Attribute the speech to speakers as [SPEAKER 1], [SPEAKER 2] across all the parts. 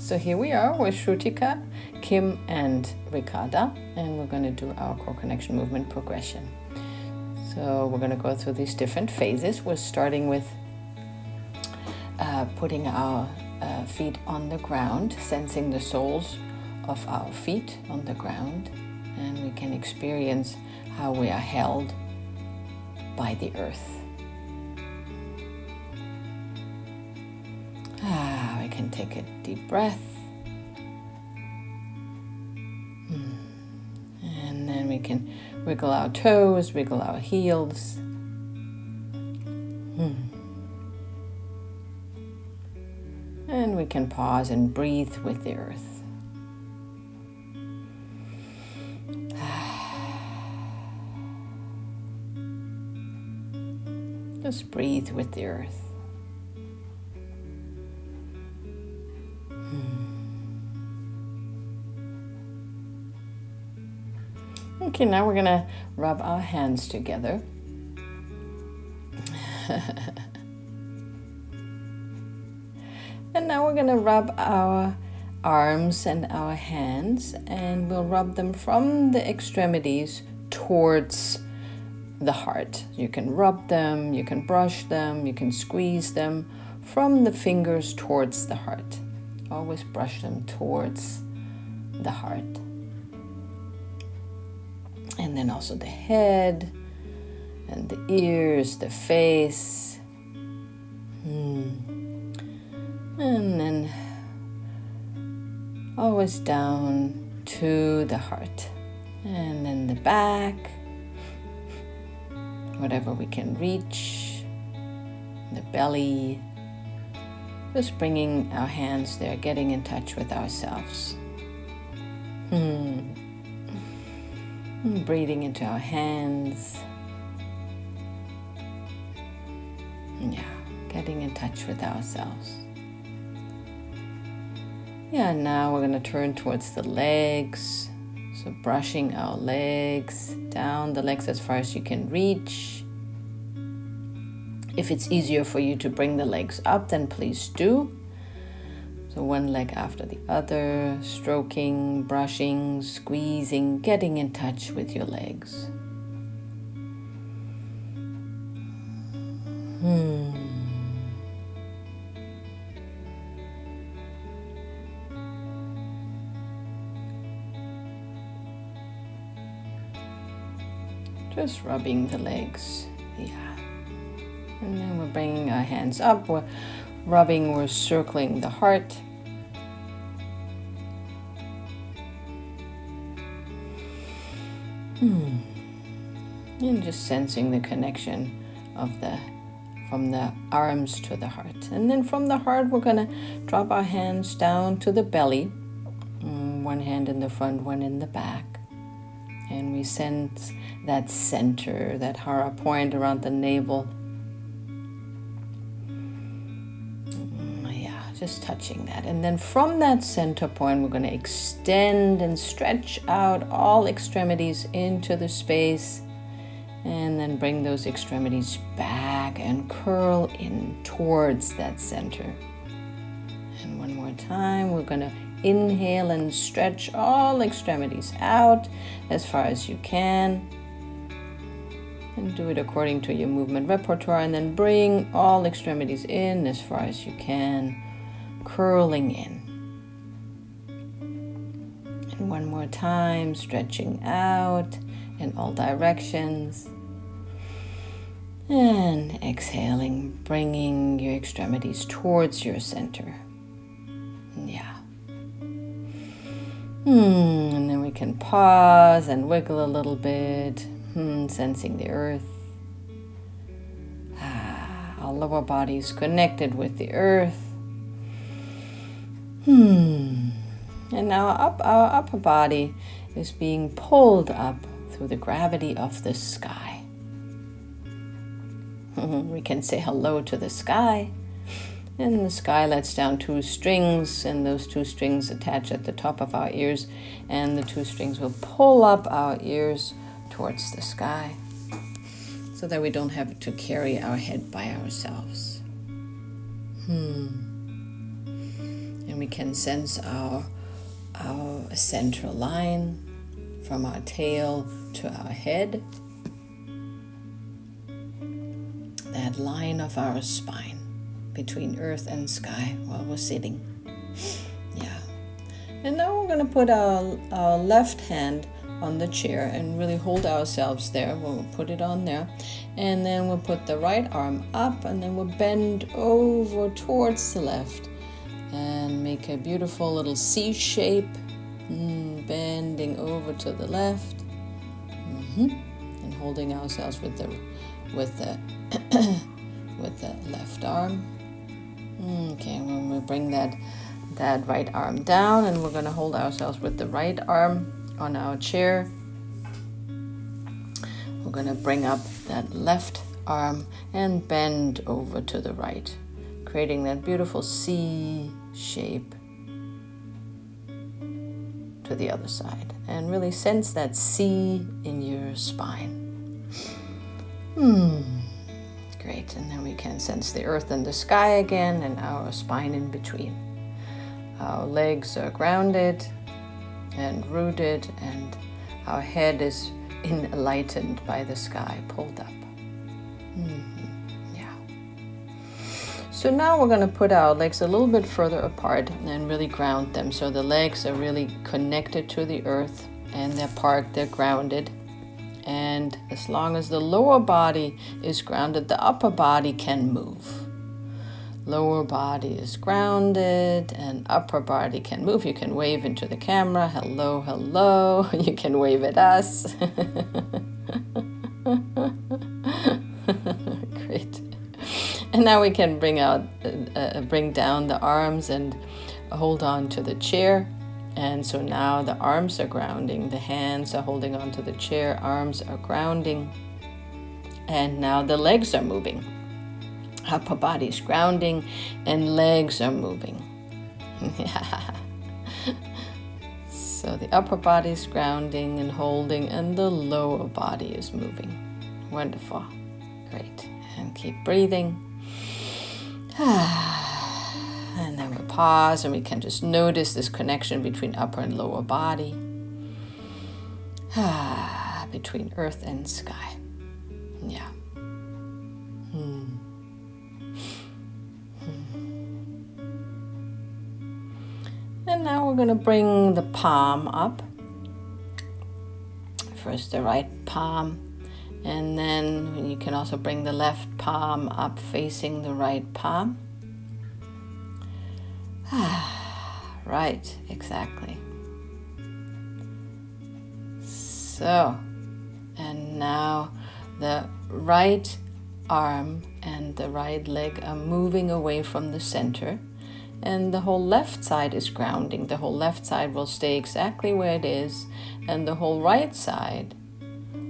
[SPEAKER 1] So here we are with Srutika, Kim, and Ricarda, and we're going to do our core connection movement progression. So we're going to go through these different phases. We're starting with putting our feet on the ground, sensing the soles of our feet on the ground, and we can experience how we are held by the earth. We can take a deep breath. And then we can wiggle our toes, wiggle our heels. And we can pause and breathe with the earth. Just breathe with the earth. Okay, now we're going to rub our hands together. And now we're going to rub our arms and our hands, and we'll rub them from the extremities towards the heart. You can rub them, you can brush them, you can squeeze them from the fingers towards the heart. Always brush them towards the heart. And then also the head and the ears, the face. And then always down to the heart. And then the back, whatever we can reach, the belly. Just bringing our hands there, getting in touch with ourselves. Breathing into our hands. Yeah, getting in touch with ourselves. Yeah, now we're going to turn towards the legs. So brushing our legs, down the legs as far as you can reach. If it's easier for you to bring the legs up, then please do. So one leg after the other, stroking, brushing, squeezing, getting in touch with your legs. Just rubbing the legs, yeah. And then we're bringing our hands up, we're rubbing, we're circling the heart. And just sensing the connection of from the arms to the heart. And then from the heart, we're going to drop our hands down to the belly. One hand in the front, one in the back. And we sense that center, that hara point around the navel. Just touching that. And then from that center point, we're going to extend and stretch out all extremities into the space. And then bring those extremities back and curl in towards that center. And one more time, we're going to inhale and stretch all extremities out as far as you can. And do it according to your movement repertoire. And then bring all extremities in as far as you can, curling in. And one more time, stretching out in all directions. And exhaling, bringing your extremities towards your center. Yeah. And then we can pause and wiggle a little bit, sensing the earth. Our lower body is connected with the earth. And now our upper body is being pulled up through the gravity of the sky. We can say hello to the sky. And the sky lets down 2 strings, and those 2 strings attach at the top of our ears, and the 2 strings will pull up our ears towards the sky so that we don't have to carry our head by ourselves. And we can sense our central line from our tail to our head. That line of our spine between earth and sky while we're sitting. Yeah. And now we're going to put our left hand on the chair and really hold ourselves there. We'll put it on there. And then we'll put the right arm up, and then we'll bend over towards the left and make a beautiful little C shape, bending over to the left, and holding ourselves with the with the left arm. Okay, when we bring that right arm down, and we're going to hold ourselves with the right arm on our chair. We're going to bring up that left arm and bend over to the right, creating that beautiful C shape to the other side. And really sense that C in your spine. Great. And then we can sense the earth and the sky again, and our spine in between. Our legs are grounded and rooted, and our head is enlightened by the sky, pulled up. Yeah. So now we're going to put our legs a little bit further apart and really ground them. So the legs are really connected to the earth, and they're parked, they're grounded. And as long as the lower body is grounded, the upper body can move. Lower body is grounded and upper body can move. You can wave into the camera. Hello, hello. You can wave at us. Great. And now we can bring down the arms and hold on to the chair. And so now the arms are grounding, the hands are holding onto the chair, arms are grounding, and now the legs are moving. Upper body's grounding and legs are moving. So the upper body's grounding and holding, and the lower body is moving. Wonderful. Great. And keep breathing. And then we'll pause, and we can just notice this connection between upper and lower body, between earth and sky. Yeah. And now we're going to bring the palm up. First the right palm, and then you can also bring the left palm up facing the right palm. Right, exactly. So, and now the right arm and the right leg are moving away from the center, and the whole left side is grounding. The whole left side will stay exactly where it is, and the whole right side,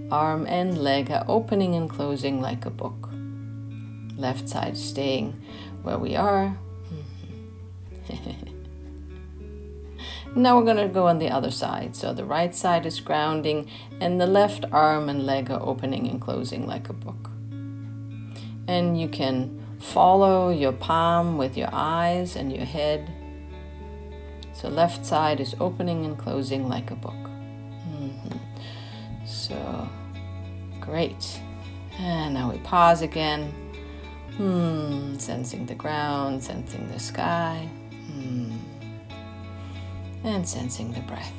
[SPEAKER 1] arm and leg, are opening and closing like a book. Left side staying where we are. Now we're going to go on the other side. So the right side is grounding, and the left arm and leg are opening and closing like a book. And you can follow your palm with your eyes and your head. So left side is opening and closing like a book. So great. And now we pause again. Sensing the ground, sensing the sky. And sensing the breath.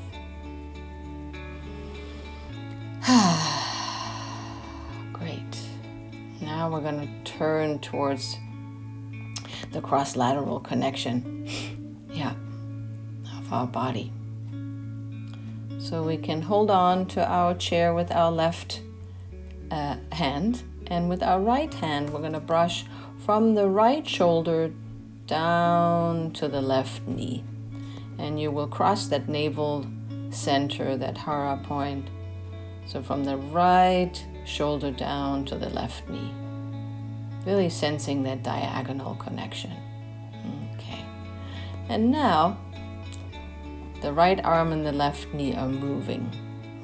[SPEAKER 1] Great. Now we're going to turn towards the cross-lateral connection, of our body. So we can hold on to our chair with our left hand, and with our right hand we're going to brush from the right shoulder down to the left knee. And you will cross that navel center, that hara point. So from the right shoulder down to the left knee. Really sensing that diagonal connection. Okay. And now, the right arm and the left knee are moving.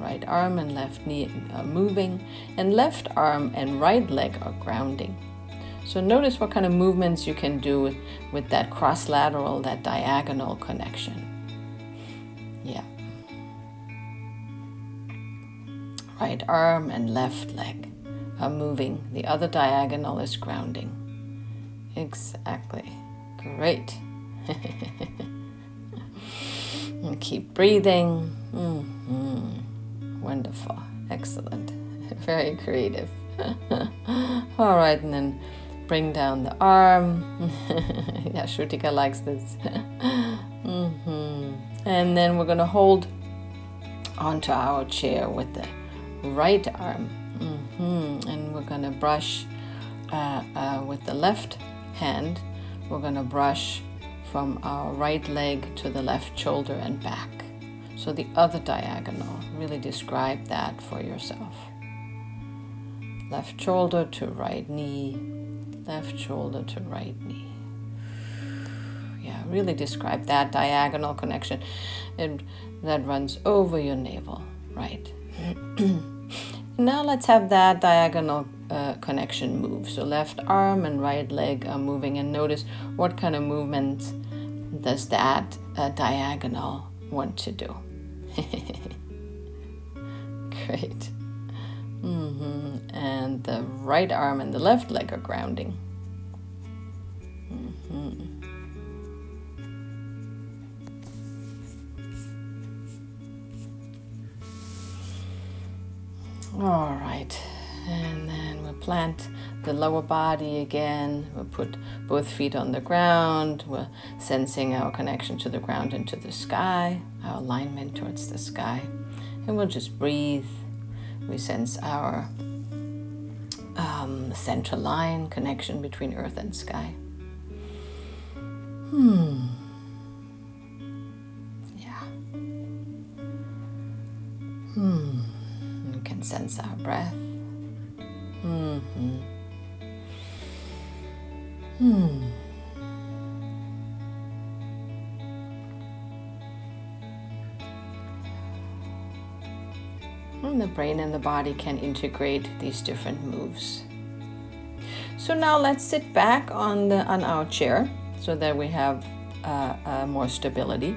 [SPEAKER 1] Right arm and left knee are moving. And left arm and right leg are grounding. So notice what kind of movements you can do with that cross-lateral, that diagonal connection. Yeah. Right arm and left leg are moving. The other diagonal is grounding. Exactly. Great. And keep breathing. Wonderful. Excellent. Very creative. All right, and then bring down the arm. Yeah, Srutika likes this. And then we're going to hold onto our chair with the right arm. And we're going to brush with the left hand. We're going to brush from our right leg to the left shoulder and back. So the other diagonal, really describe that for yourself. Left shoulder to right knee, left shoulder to right knee. Yeah, really describe that diagonal connection, and that runs over your navel, right? Now let's have that diagonal connection move. So left arm and right leg are moving, and notice what kind of movement does that diagonal want to do. Great. And the right arm and the left leg are grounding. All right, and then we'll plant the lower body again. We'll put both feet on the ground. We're sensing our connection to the ground and to the sky, our alignment towards the sky. And we'll just breathe. We sense our center line, connection between earth and sky. Yeah. You can sense our breath. And the brain and the body can integrate these different moves. So now let's sit back on our chair so that we have more stability.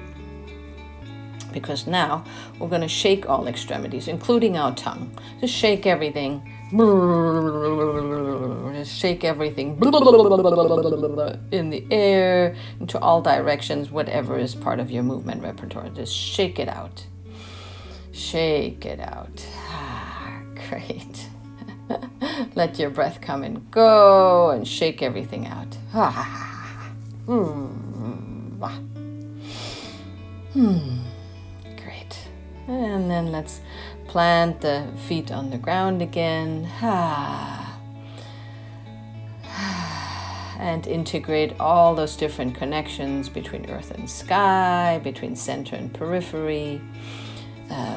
[SPEAKER 1] Because now we're going to shake all extremities, including our tongue. Just shake everything. Just shake everything in the air, into all directions, whatever is part of your movement repertoire. Just shake it out. Shake it out. Great. Let your breath come and go, and shake everything out. Great. And then let's plant the feet on the ground again. And integrate all those different connections between earth and sky, between center and periphery,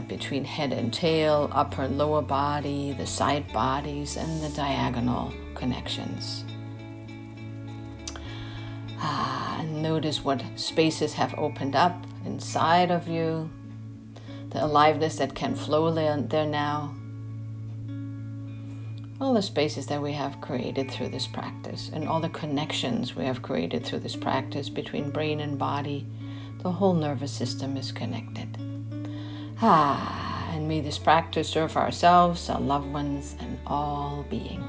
[SPEAKER 1] between head and tail, upper and lower body, the side bodies, and the diagonal connections. And notice what spaces have opened up inside of you, the aliveness that can flow there now. All the spaces that we have created through this practice, and all the connections we have created through this practice between brain and body. The whole nervous system is connected. And may this practice serve ourselves, our loved ones, and all beings.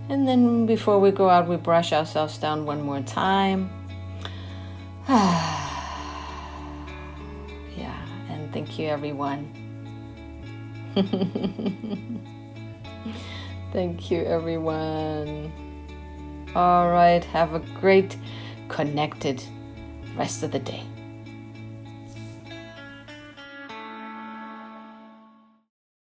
[SPEAKER 1] And then before we go out, we brush ourselves down one more time. Yeah, and thank you, everyone. Thank you, everyone. All right, have a great, connected rest of the day.